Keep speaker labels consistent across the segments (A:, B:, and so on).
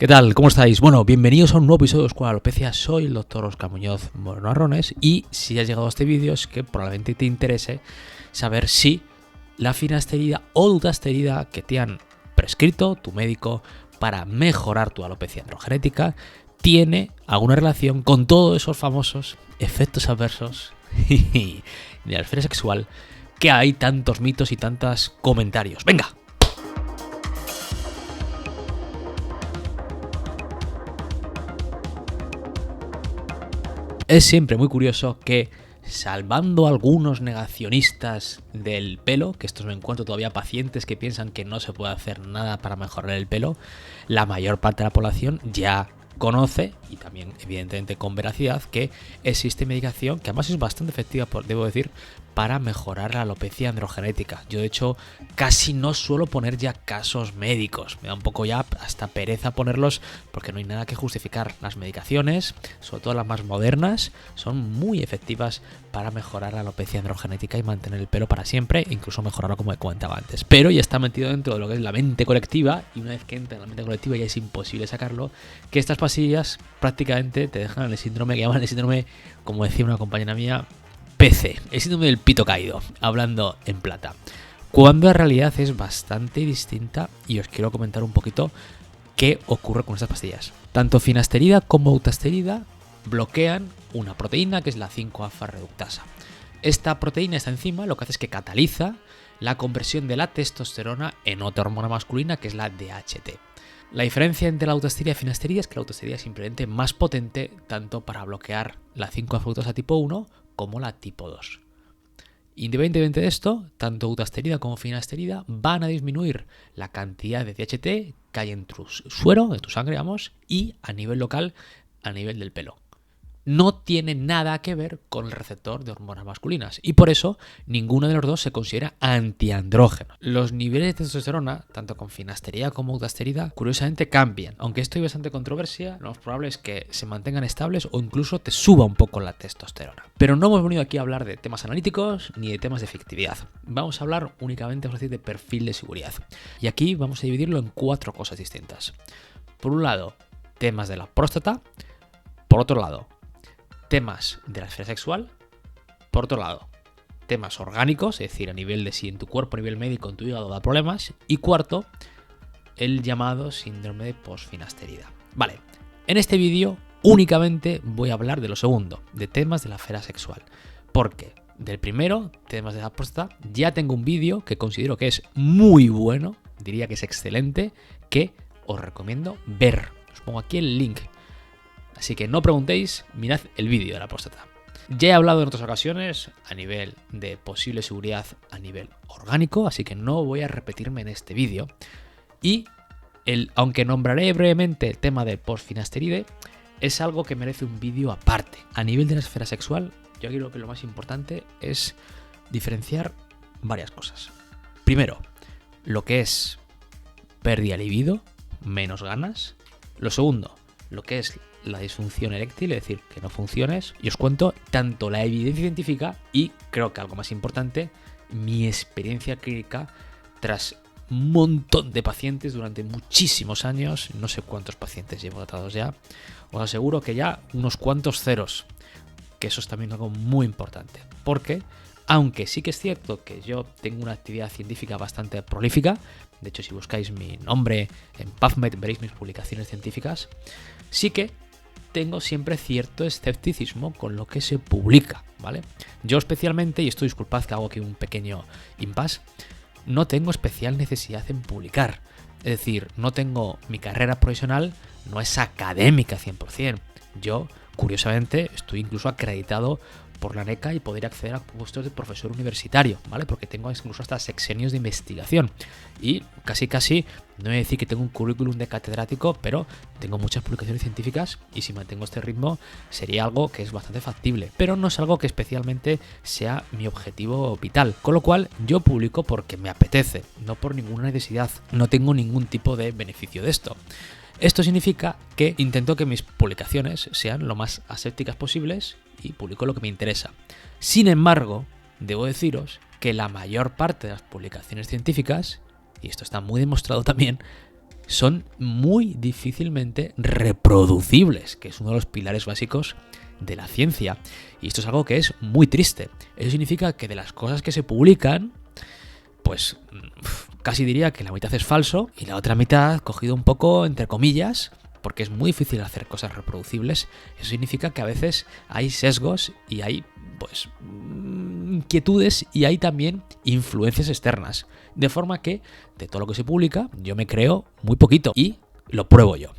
A: ¿Qué tal? ¿Cómo estáis? Bueno, bienvenidos a un nuevo episodio de Escuela de Alopecia. Soy el Dr. Óscar Muñoz Moreno Arrones y si has llegado a este vídeo es que probablemente te interese saber si la finasterida o dutasterida que te han prescrito tu médico para mejorar tu alopecia androgenética tiene alguna relación con todos esos famosos efectos adversos de la esfera sexual que hay tantos mitos y tantos comentarios. ¡Venga! Es siempre muy curioso que, salvando a algunos negacionistas del pelo, que estos me encuentro todavía pacientes que piensan que no se puede hacer nada para mejorar el pelo, la mayor parte de la población ya conoce, y también evidentemente con veracidad, que existe medicación que además es bastante efectiva, debo decir, para mejorar la alopecia androgenética. Yo de hecho casi no suelo poner ya casos médicos, me da un poco ya hasta pereza ponerlos porque no hay nada que justificar. Las medicaciones, sobre todo las más modernas, son muy efectivas para mejorar la alopecia androgenética y mantener el pelo para siempre, e incluso mejorarlo como he comentado antes. Pero ya está metido dentro de lo que es la mente colectiva, y una vez que entra en la mente colectiva ya es imposible sacarlo, que estas pastillas prácticamente te dejan el síndrome que llaman el síndrome, como decía una compañera mía, PC, el síndrome del pito caído, hablando en plata, cuando en realidad es bastante distinta, y os quiero comentar un poquito qué ocurre con estas pastillas. Tanto finasterida como dutasterida bloquean una proteína que es la 5-alfa reductasa. Esta proteína, esta enzima, lo que hace es que cataliza la conversión de la testosterona en otra hormona masculina que es la DHT. La diferencia entre la dutasterida y finasterida es que la dutasterida es simplemente más potente tanto para bloquear la 5-alfa reductasa tipo 1 como la tipo 2. Independientemente de esto, tanto dutasterida como finasterida van a disminuir la cantidad de DHT que hay en tu suero, de tu sangre, vamos, y a nivel local, a nivel del pelo. No tiene nada que ver con el receptor de hormonas masculinas y por eso ninguno de los dos se considera antiandrógeno. Los niveles de testosterona, tanto con finasterida como dutasterida, curiosamente cambian. Aunque esto hay bastante controversia, lo más probable es que se mantengan estables o incluso te suba un poco la testosterona. Pero no hemos venido aquí a hablar de temas analíticos ni de temas de efectividad. Vamos a hablar únicamente de perfil de seguridad. Y aquí vamos a dividirlo en 4 cosas distintas. Por un lado, temas de la próstata. Por otro lado, temas de la esfera sexual. Por otro lado, temas orgánicos, es decir, a nivel de si en tu cuerpo, a nivel médico, en tu hígado da problemas. Y cuarto, el llamado síndrome de posfinasterida. Vale, en este vídeo únicamente voy a hablar de lo segundo, de temas de la esfera sexual. Porque del primero, temas de la próstata, ya tengo un vídeo que considero que es muy bueno, diría que es excelente, que os recomiendo ver. Os pongo aquí el link. Así que no preguntéis, mirad el vídeo de la próstata. Ya he hablado en otras ocasiones a nivel de posible seguridad a nivel orgánico, así que no voy a repetirme en este vídeo. Y aunque nombraré brevemente el tema del posfinasteride, es algo que merece un vídeo aparte. A nivel de la esfera sexual, yo creo que lo más importante es diferenciar varias cosas. Primero, lo que es pérdida de libido, menos ganas. Lo segundo, lo que es la disfunción eréctil, es decir, que no funciones. Y os cuento tanto la evidencia científica y, creo que algo más importante, mi experiencia clínica tras un montón de pacientes durante muchísimos años. No sé cuántos pacientes llevo tratados ya. Os aseguro que ya unos cuantos ceros, que eso es también algo muy importante. Porque, aunque sí que es cierto que yo tengo una actividad científica bastante prolífica, de hecho si buscáis mi nombre en PubMed veréis mis publicaciones científicas, sí que tengo siempre cierto escepticismo con lo que se publica, ¿vale? Yo especialmente, y esto disculpad que hago aquí un pequeño impasse, no tengo especial necesidad en publicar. Es decir, no tengo mi carrera profesional, no es académica 100%. Yo, curiosamente, estoy incluso acreditado por la NECA y poder acceder a puestos de profesor universitario, ¿vale? Porque tengo incluso hasta sexenios de investigación y casi, no voy a decir que tengo un currículum de catedrático, pero tengo muchas publicaciones científicas y si mantengo este ritmo sería algo que es bastante factible, pero no es algo que especialmente sea mi objetivo vital, con lo cual yo publico porque me apetece, no por ninguna necesidad, no tengo ningún tipo de beneficio de esto. Esto significa que intento que mis publicaciones sean lo más asépticas posibles y publico lo que me interesa. Sin embargo, debo deciros que la mayor parte de las publicaciones científicas, y esto está muy demostrado también, son muy difícilmente reproducibles, que es uno de los pilares básicos de la ciencia. Y esto es algo que es muy triste. Eso significa que de las cosas que se publican, pues casi diría que la mitad es falso y la otra mitad cogido un poco entre comillas, porque es muy difícil hacer cosas reproducibles. Eso significa que a veces hay sesgos y hay pues inquietudes y hay también influencias externas. De forma que de todo lo que se publica yo me creo muy poquito y lo pruebo yo.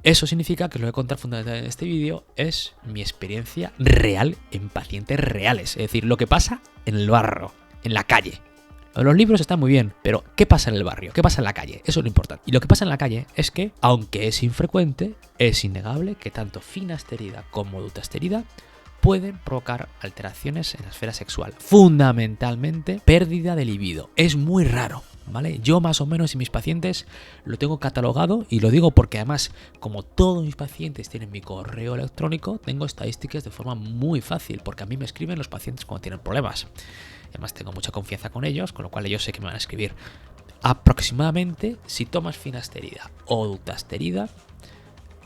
A: Eso significa que lo que voy a contar fundamentalmente en este vídeo es mi experiencia real en pacientes reales. Es decir, lo que pasa en el barrio, en la calle. Los libros están muy bien, pero ¿qué pasa en el barrio? ¿Qué pasa en la calle? Eso es lo importante. Y lo que pasa en la calle es que, aunque es infrecuente, es innegable que tanto finasterida como dutasterida pueden provocar alteraciones en la esfera sexual. Fundamentalmente, pérdida de libido. Es muy raro, ¿vale? Yo más o menos en mis pacientes lo tengo catalogado y lo digo porque además, como todos mis pacientes tienen mi correo electrónico, tengo estadísticas de forma muy fácil, porque a mí me escriben los pacientes cuando tienen problemas. Además tengo mucha confianza con ellos, con lo cual ellos sé que me van a escribir. Aproximadamente, si tomas finasterida o dutasterida,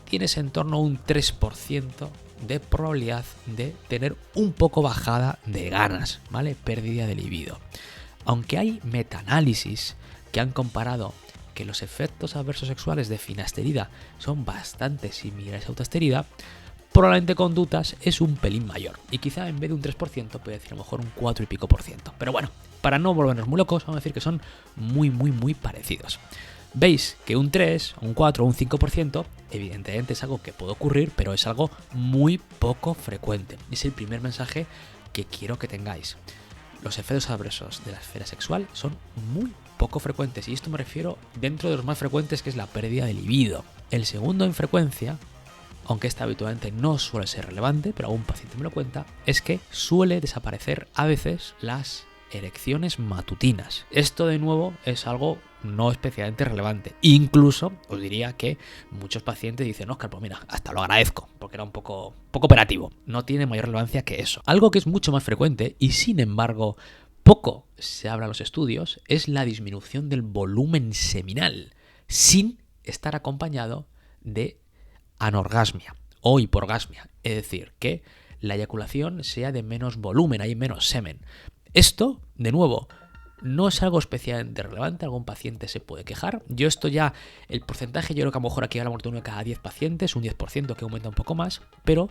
A: tienes en torno a un 3% de probabilidad de tener un poco bajada de ganas, ¿vale? Pérdida de libido. Aunque hay metaanálisis que han comparado que los efectos adversos sexuales de finasterida son bastante similares a dutasterida, probablemente con dutas es un pelín mayor. Y quizá en vez de un 3% puede decir a lo mejor un 4 y pico por ciento. Pero bueno, para no volvernos muy locos, vamos a decir que son muy parecidos. Veis que un 3, un 4 o un 5% evidentemente es algo que puede ocurrir, pero es algo muy poco frecuente. Es el primer mensaje que quiero que tengáis. Los efectos adversos de la esfera sexual son muy poco frecuentes, y esto me refiero dentro de los más frecuentes, que es la pérdida de libido. El segundo en frecuencia, aunque esta habitualmente no suele ser relevante, pero algún paciente me lo cuenta, es que suele desaparecer a veces las erecciones matutinas. Esto de nuevo es algo no especialmente relevante. Incluso os diría que muchos pacientes dicen, Óscar, pues mira, hasta lo agradezco, porque era un poco operativo. No tiene mayor relevancia que eso. Algo que es mucho más frecuente y sin embargo poco se habla en los estudios es la disminución del volumen seminal sin estar acompañado de anorgasmia o hiporgasmia. Es decir, que la eyaculación sea de menos volumen, hay menos semen. Esto, de nuevo, no es algo especialmente relevante, algún paciente se puede quejar. Yo esto ya, el porcentaje, yo creo que a lo mejor aquí hablamos de uno de cada 10 pacientes, un 10% que aumenta un poco más, pero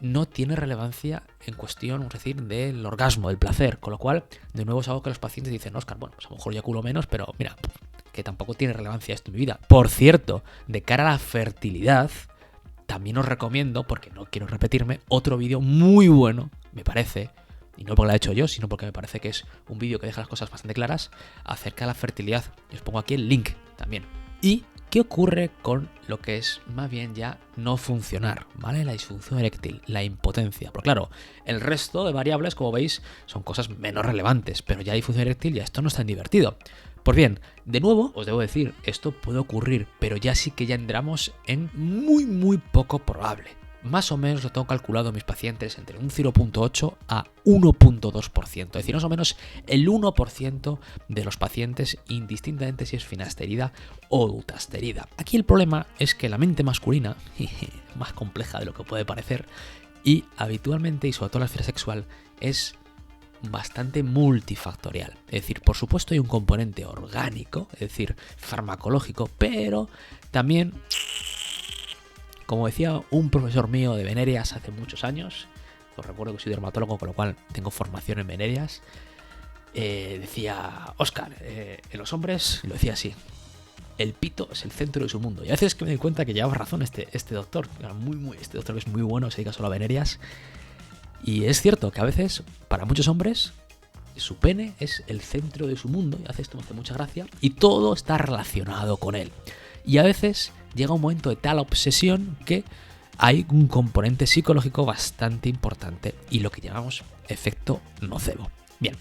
A: no tiene relevancia en cuestión, es decir, del orgasmo, del placer, con lo cual, de nuevo es algo que los pacientes dicen, Óscar, bueno, pues a lo mejor eyaculo menos, pero mira, que tampoco tiene relevancia esto en mi vida. Por cierto, de cara a la fertilidad, también os recomiendo, porque no quiero repetirme, otro vídeo muy bueno, me parece, y no porque lo he hecho yo, sino porque me parece que es un vídeo que deja las cosas bastante claras acerca de la fertilidad. Os pongo aquí el link también. ¿Y qué ocurre con lo que es más bien ya no funcionar? ¿Vale? La disfunción eréctil, la impotencia. Pero claro, el resto de variables, como veis, son cosas menos relevantes, pero ya disfunción eréctil, ya esto no es tan divertido. Pues bien, de nuevo, os debo decir, esto puede ocurrir, pero ya sí que ya entramos en muy poco probable. Más o menos lo tengo calculado en mis pacientes entre un 0.8 a 1.2%. Es decir, más o menos el 1% de los pacientes, indistintamente si es finasterida o dutasterida. Aquí el problema es que la mente masculina, más compleja de lo que puede parecer, y habitualmente, y sobre todo la esfera sexual, es bastante multifactorial. Es decir, por supuesto hay un componente orgánico, es decir, farmacológico, pero también, como decía un profesor mío de venerias hace muchos años, os recuerdo que soy dermatólogo, con lo cual tengo formación en venerias, decía, Óscar, en los hombres, lo decía así, el pito es el centro de su mundo. Y a veces que me doy cuenta que llevaba razón este doctor, este doctor que es muy bueno, se dedica solo a venerias. Y es cierto que a veces, para muchos hombres, su pene es el centro de su mundo, y hace esto me hace mucha gracia, y todo está relacionado con él. Y a veces llega un momento de tal obsesión que hay un componente psicológico bastante importante y lo que llamamos efecto nocebo. Bien,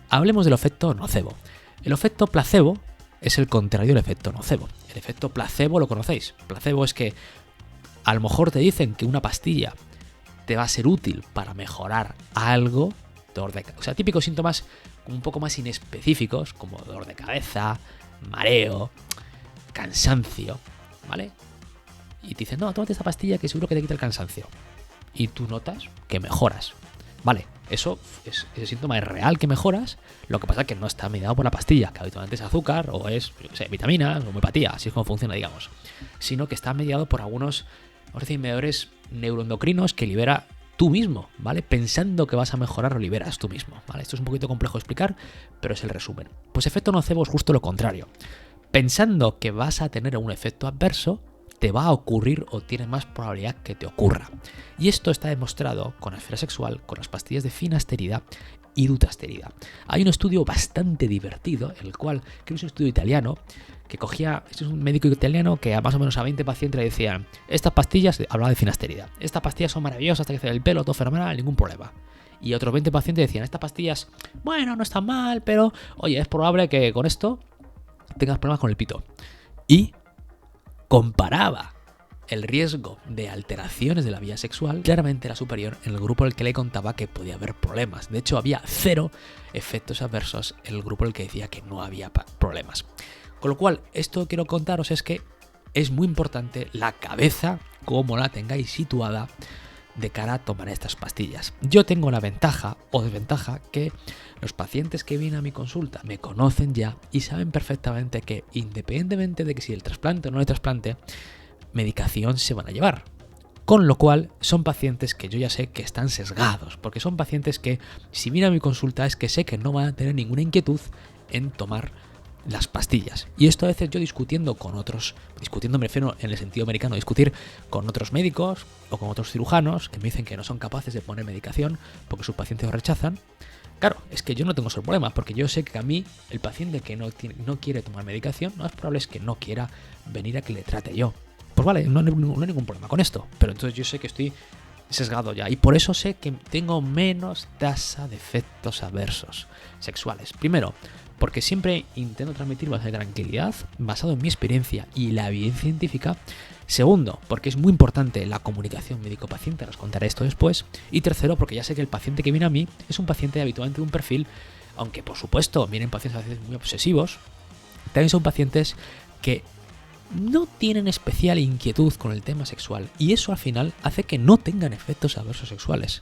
A: hablemos del efecto nocebo. El efecto placebo es el contrario del efecto nocebo. El efecto placebo lo conocéis. Placebo es que a lo mejor te dicen que una pastilla te va a ser útil para mejorar algo, dolor de cabeza. O sea, típicos síntomas un poco más inespecíficos, como dolor de cabeza, mareo, cansancio, ¿vale? Y te dicen, no, tómate esta pastilla que seguro que te quita el cansancio. Y tú notas que mejoras. Vale, ese síntoma es real que mejoras, lo que pasa es que no está mediado por la pastilla, que habitualmente es azúcar o es, yo qué sé, vitaminas, homeopatía, así es como funciona, digamos. Sino que está mediado por algunos, vamos a decir, mediadores neuroendocrinos que libera tú mismo, ¿vale? Pensando que vas a mejorar, lo liberas tú mismo, ¿vale? Esto es un poquito complejo de explicar, pero es el resumen. Pues efecto nocebo es justo lo contrario. Pensando que vas a tener un efecto adverso, te va a ocurrir o tienes más probabilidad que te ocurra. Y esto está demostrado con la esfera sexual, con las pastillas de finasterida y dutasterida. Hay un estudio bastante divertido, el cual, creo que es un estudio italiano, que cogía, este es un médico italiano que a más o menos a 20 pacientes le decían, estas pastillas, hablaba de finasterida, estas pastillas son maravillosas, hasta que hacer el pelo, todo fenomenal, ningún problema. Y otros 20 pacientes decían, estas pastillas, bueno, no están mal, pero oye, es probable que con esto tengas problemas con el pito. Y comparaba el riesgo de alteraciones de la vía sexual, claramente era superior en el grupo al que le contaba que podía haber problemas. De hecho, había 0 efectos adversos en el grupo al que decía que no había problemas. Con lo cual, esto que quiero contaros es que es muy importante la cabeza, como la tengáis situada, de cara a tomar estas pastillas. Yo tengo la ventaja o desventaja que los pacientes que vienen a mi consulta me conocen ya y saben perfectamente que independientemente de que si el trasplante o no el trasplante, medicación se van a llevar. Con lo cual son pacientes que yo ya sé que están sesgados, porque son pacientes que si vienen a mi consulta es que sé que no van a tener ninguna inquietud en tomar las pastillas. Y esto a veces yo discutiendo con otros, discutiendo me refiero en el sentido americano, discutir con otros médicos o con otros cirujanos que me dicen que no son capaces de poner medicación porque sus pacientes lo rechazan. Claro, es que yo no tengo ese problema, porque yo sé que a mí, el paciente que no quiere tomar medicación, lo más probable es que no quiera venir a que le trate yo. Pues vale, no hay ningún problema con esto, pero entonces yo sé que estoy sesgado ya y por eso sé que tengo menos tasa de efectos adversos sexuales. Primero, porque siempre intento transmitir bastante tranquilidad basado en mi experiencia y la evidencia científica. Segundo, porque es muy importante la comunicación médico-paciente, os contaré esto después. Y tercero, porque ya sé que el paciente que viene a mí es un paciente habitualmente de un perfil, aunque por supuesto vienen pacientes a veces muy obsesivos, también son pacientes que no tienen especial inquietud con el tema sexual y eso al final hace que no tengan efectos adversos sexuales.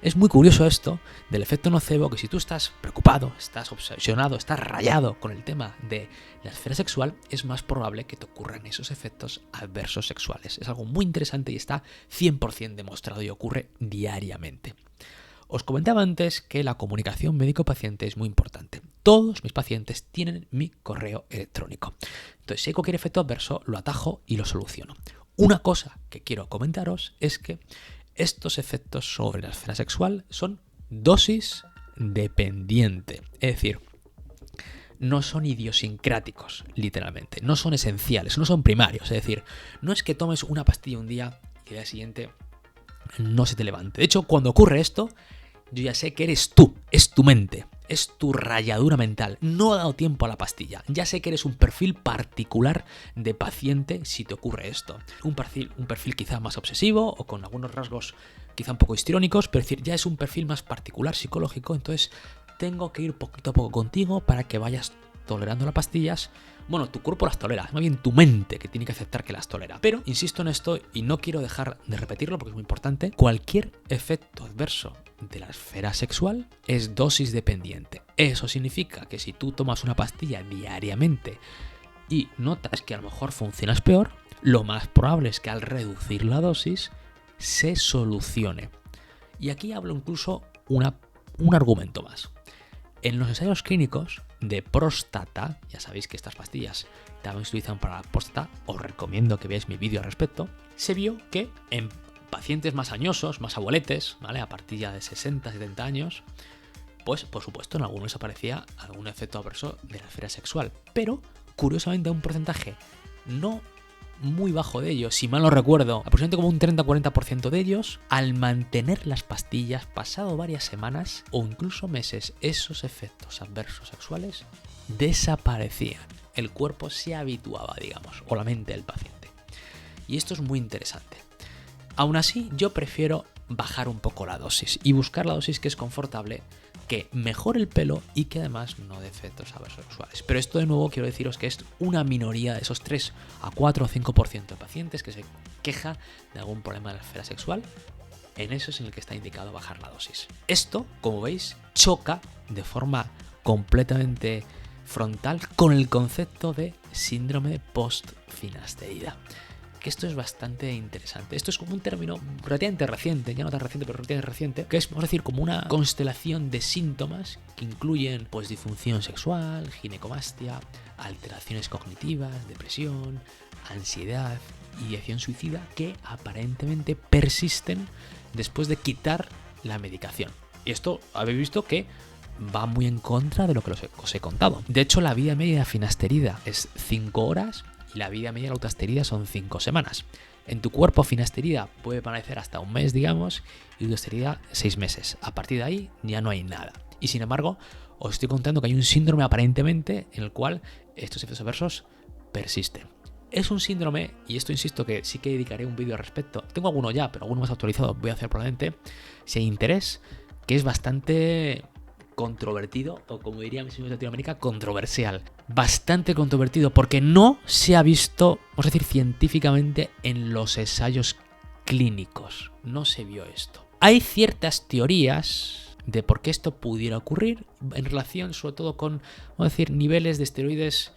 A: Es muy curioso esto del efecto nocebo, que si tú estás preocupado, estás obsesionado, estás rayado con el tema de la esfera sexual, es más probable que te ocurran esos efectos adversos sexuales. Es algo muy interesante y está 100% demostrado y ocurre diariamente. Os comentaba antes que la comunicación médico-paciente es muy importante. Todos mis pacientes tienen mi correo electrónico. Entonces, si hay cualquier efecto adverso, lo atajo y lo soluciono. Una cosa que quiero comentaros es que estos efectos sobre la esfera sexual son dosis dependiente. Es decir, no son idiosincráticos, literalmente. No son esenciales, no son primarios. Es decir, no es que tomes una pastilla un día y al día siguiente no se te levante. De hecho, cuando ocurre esto, yo ya sé que eres tú, es tu mente, es tu rayadura mental. No ha dado tiempo a la pastilla. Ya sé que eres un perfil particular de paciente si te ocurre esto. Un perfil quizá más obsesivo o con algunos rasgos quizá un poco histriónicos, pero es decir, ya es un perfil más particular psicológico, entonces tengo que ir poquito a poco contigo para que vayas tolerando las pastillas. Bueno, tu cuerpo las tolera, es más bien tu mente que tiene que aceptar que las tolera. Pero insisto en esto y no quiero dejar de repetirlo porque es muy importante. Cualquier efecto adverso de la esfera sexual es dosis dependiente. Eso significa que si tú tomas una pastilla diariamente y notas que a lo mejor funcionas peor, lo más probable es que al reducir la dosis se solucione. Y aquí hablo incluso un argumento más. En los ensayos clínicos de próstata, ya sabéis que estas pastillas también se utilizan para la próstata, os recomiendo que veáis mi vídeo al respecto, se vio que en pacientes más añosos, más abueletes, ¿vale? A partir ya de 60, 70 años, pues por supuesto en algunos aparecía algún efecto adverso de la esfera sexual, pero curiosamente un porcentaje no muy bajo de ellos, si mal no recuerdo, aproximadamente como un 30-40% de ellos, al mantener las pastillas pasado varias semanas o incluso meses, esos efectos adversos sexuales desaparecían. El cuerpo se habituaba, digamos, o la mente del paciente. Y esto es muy interesante. Aún así, yo prefiero bajar un poco la dosis y buscar la dosis que es confortable que mejore el pelo y que además no dé efectos adversos sexuales. Pero esto de nuevo quiero deciros que es una minoría de esos 3 a 4 o 5% de pacientes que se queja de algún problema en la esfera sexual. En eso es en el que está indicado bajar la dosis. Esto, como veis, choca de forma completamente frontal con el concepto de síndrome post-finasterida. Que esto es bastante interesante. Esto es como un término relativamente reciente, ya no tan reciente, pero relativamente reciente, que es, vamos a decir, como una constelación de síntomas que incluyen pues disfunción sexual, ginecomastia, alteraciones cognitivas, depresión, ansiedad, ideación suicida, que aparentemente persisten después de quitar la medicación. Y esto habéis visto que va muy en contra de lo que os he contado. De hecho, la vida media de finasterida es 5 horas y la vida media de la utasterida son 5 semanas. En tu cuerpo finasterida puede permanecer hasta un mes, digamos, y utasterida 6 meses. A partir de ahí ya no hay nada. Y sin embargo, os estoy contando que hay un síndrome aparentemente en el cual estos efectos adversos persisten. Es un síndrome, y esto insisto que sí que dedicaré un vídeo al respecto. Tengo alguno ya, pero alguno más actualizado voy a hacer probablemente, si hay interés, que es bastante controvertido, o como diría mis amigos de Latinoamérica, controversial. Bastante controvertido porque no se ha visto, vamos a decir, científicamente en los ensayos clínicos. No se vio esto. Hay ciertas teorías de por qué esto pudiera ocurrir en relación sobre todo con, vamos a decir, niveles de esteroides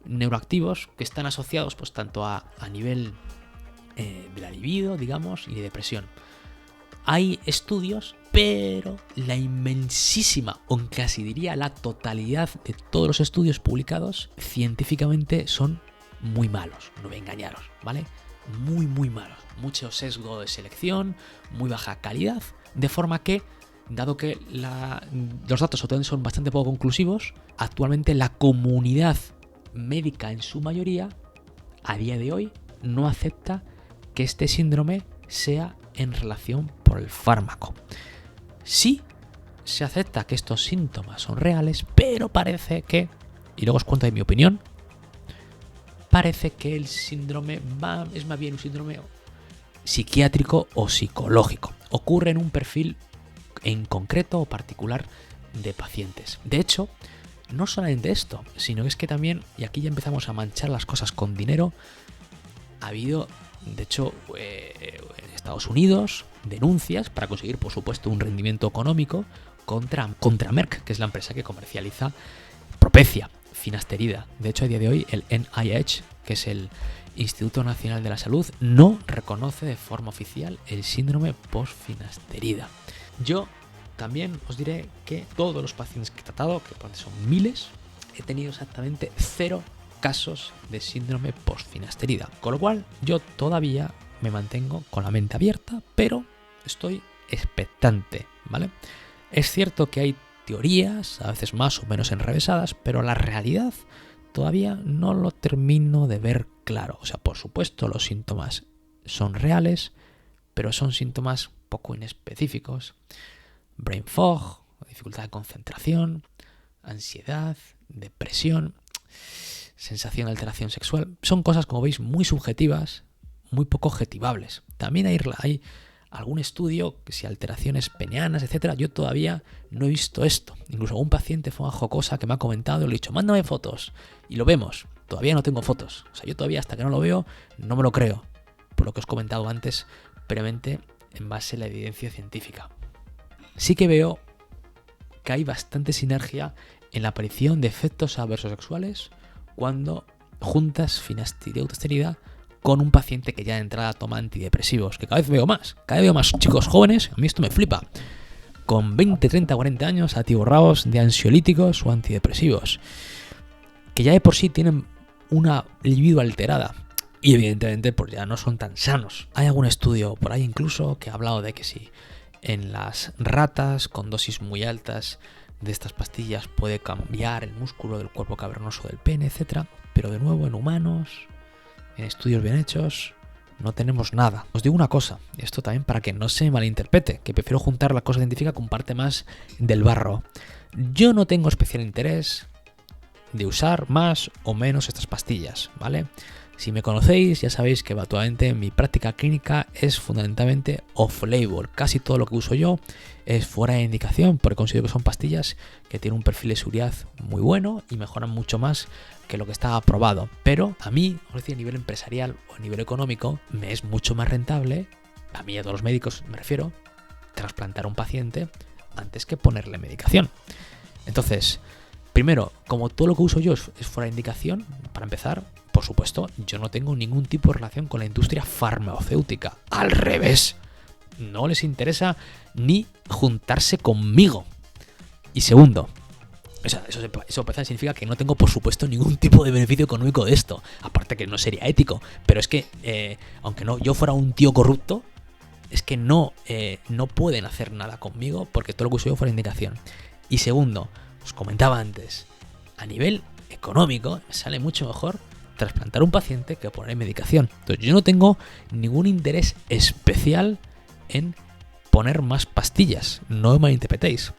A: neuroactivos que están asociados pues tanto a nivel de la libido, digamos, y de depresión. Hay estudios, pero la inmensísima, o casi diría la totalidad de todos los estudios publicados científicamente son muy malos, no voy a engañaros, ¿vale? Muy, muy malos. Mucho sesgo de selección, muy baja calidad, de forma que, dado que los datos son bastante poco conclusivos, actualmente la comunidad médica en su mayoría, a día de hoy, no acepta que este síndrome sea en relación por el fármaco. Sí se acepta que estos síntomas son reales, pero parece que, y luego os cuento de mi opinión, parece que el síndrome es más bien un síndrome psiquiátrico o psicológico. Ocurre en un perfil en concreto o particular de pacientes. De hecho, no solamente esto, sino que es que también, y aquí ya empezamos a manchar las cosas con dinero, ha habido, de hecho, en Estados Unidos, denuncias para conseguir, por supuesto, un rendimiento económico contra Merck, que es la empresa que comercializa Propecia, finasterida. De hecho, a día de hoy, el NIH, que es el Instituto Nacional de la Salud, no reconoce de forma oficial el síndrome post-finasterida. Yo también os diré que todos los pacientes que he tratado, que son miles, he tenido exactamente 0 casos de síndrome post-finasterida. Con lo cual, yo todavía me mantengo con la mente abierta, pero estoy expectante, ¿vale? Es cierto que hay teorías, a veces más o menos enrevesadas, pero la realidad todavía no lo termino de ver claro. O sea, por supuesto, los síntomas son reales, pero son síntomas poco inespecíficos. Brain fog, dificultad de concentración, ansiedad, depresión, sensación de alteración sexual. Son cosas, como veis, muy subjetivas, muy poco objetivables. También hay algún estudio, que si alteraciones peneanas, etcétera. Yo todavía no he visto esto. Incluso algún paciente fue una jocosa que me ha comentado y le he dicho, mándame fotos. Y lo vemos. Todavía no tengo fotos. O sea, yo todavía hasta que no lo veo, no me lo creo. Por lo que os he comentado antes, previamente, en base a la evidencia científica. Sí que veo que hay bastante sinergia en la aparición de efectos adversos sexuales cuando juntas finasterida y utasterida con un paciente que ya de entrada toma antidepresivos, que cada vez veo más chicos jóvenes, a mí esto me flipa, con 20, 30, 40 años atiborrados de ansiolíticos o antidepresivos, que ya de por sí tienen una libido alterada y evidentemente pues ya no son tan sanos. Hay algún estudio por ahí incluso que ha hablado de que si en las ratas con dosis muy altas de estas pastillas puede cambiar el músculo del cuerpo cavernoso del pene, etc. Pero de nuevo en humanos, en estudios bien hechos, no tenemos nada. Os digo una cosa, esto también para que no se malinterprete, que prefiero juntar la cosa científica con parte más del barro. Yo no tengo especial interés de usar más o menos estas pastillas, ¿vale? Si me conocéis, ya sabéis que actualmente mi práctica clínica es fundamentalmente off-label. Casi todo lo que uso yo es fuera de indicación, porque considero que son pastillas que tienen un perfil de seguridad muy bueno y mejoran mucho más que lo que está aprobado. Pero a mí, a nivel empresarial o a nivel económico, me es mucho más rentable, a mí y a todos los médicos me refiero, trasplantar a un paciente antes que ponerle medicación. Entonces, primero, como todo lo que uso yo es fuera de indicación, para empezar, por supuesto, yo no tengo ningún tipo de relación con la industria farmacéutica. Al revés, no les interesa ni juntarse conmigo. Y segundo, eso significa que no tengo, por supuesto, ningún tipo de beneficio económico de esto. Aparte que no sería ético. Pero es que, aunque yo fuera un tío corrupto, es que no pueden hacer nada conmigo porque todo lo que uso yo fuera de indicación. Y segundo, os comentaba antes, a nivel económico me sale mucho mejor trasplantar un paciente que poner medicación. Entonces yo no tengo ningún interés especial en poner más pastillas, no me malinterpretéis.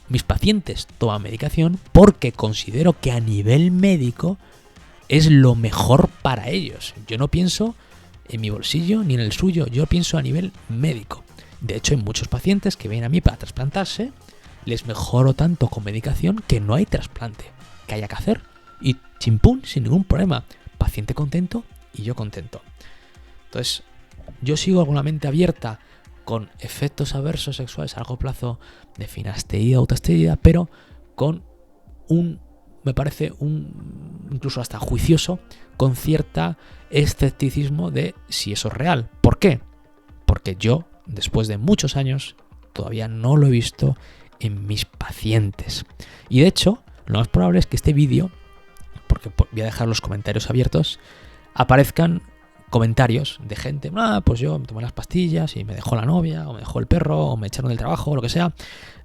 A: Mis pacientes toman medicación porque considero que a nivel médico es lo mejor para ellos. Yo no pienso en mi bolsillo ni en el suyo, yo pienso a nivel médico. De hecho, hay muchos pacientes que vienen a mí para trasplantarse, les mejoro tanto con medicación que no hay trasplante que haya que hacer. Y chimpún, sin ningún problema. Paciente contento y yo contento. Entonces, yo sigo con la mente abierta con efectos adversos sexuales a largo plazo de finasterida o autoesterida, pero con me parece incluso hasta juicioso, con cierta escepticismo de si eso es real. ¿Por qué? Porque yo, después de muchos años, todavía no lo he visto en mis pacientes. Y de hecho, lo más probable es que este vídeo, porque voy a dejar los comentarios abiertos, aparezcan comentarios de gente, pues yo me tomé las pastillas y me dejó la novia, o me dejó el perro, o me echaron del trabajo, o lo que sea.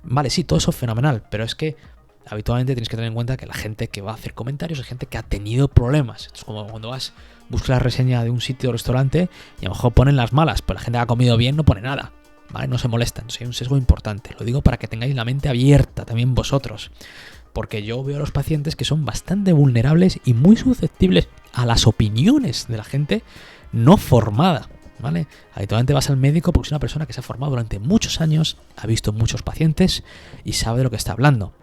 A: Vale, sí, todo eso es fenomenal, pero es que habitualmente tienes que tener en cuenta que la gente que va a hacer comentarios es gente que ha tenido problemas. Es como cuando buscas la reseña de un sitio o restaurante y a lo mejor ponen las malas, pero la gente que ha comido bien no pone nada. ¿Vale? No se molestan, hay un sesgo importante. Lo digo para que tengáis la mente abierta también vosotros. Porque yo veo a los pacientes que son bastante vulnerables y muy susceptibles a las opiniones de la gente no formada, ¿vale? Habitualmente vas al médico porque es una persona que se ha formado durante muchos años, ha visto muchos pacientes y sabe de lo que está hablando.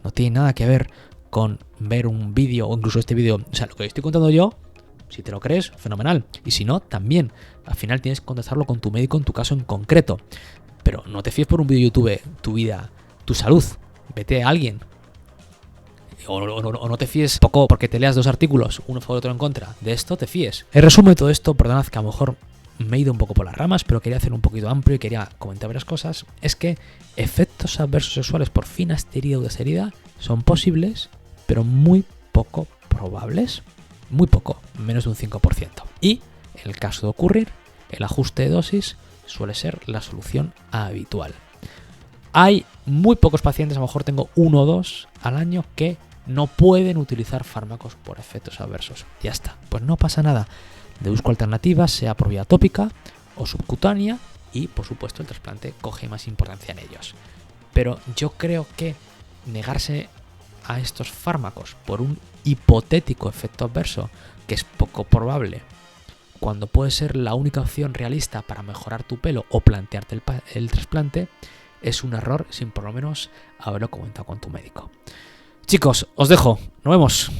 A: No tiene nada que ver con ver un vídeo o incluso este vídeo. O sea, lo que estoy contando yo, si te lo crees, fenomenal. Y si no, también. Al final tienes que contactarlo con tu médico en tu caso en concreto. Pero no te fíes por un vídeo de YouTube, tu vida, tu salud. Vete a alguien. O no te fíes poco porque te leas dos artículos, uno a favor y otro en contra. De esto te fíes. En resumen de todo esto, perdonad que a lo mejor me he ido un poco por las ramas, pero quería hacer un poquito amplio y quería comentar varias cosas. Es que efectos adversos sexuales por finasterida o autoesterida son posibles, pero muy poco probables. Muy poco, menos de un 5%. Y en el caso de ocurrir, el ajuste de dosis suele ser la solución habitual. Hay muy pocos pacientes, a lo mejor tengo 1 o 2 al año que no pueden utilizar fármacos por efectos adversos. Ya está, pues no pasa nada. Le busco alternativas, sea por vía tópica o subcutánea, y por supuesto el trasplante coge más importancia en ellos. Pero yo creo que negarse a estos fármacos por un hipotético efecto adverso, que es poco probable, cuando puede ser la única opción realista para mejorar tu pelo o plantearte el trasplante, es un error sin por lo menos haberlo comentado con tu médico. Chicos, os dejo. Nos vemos.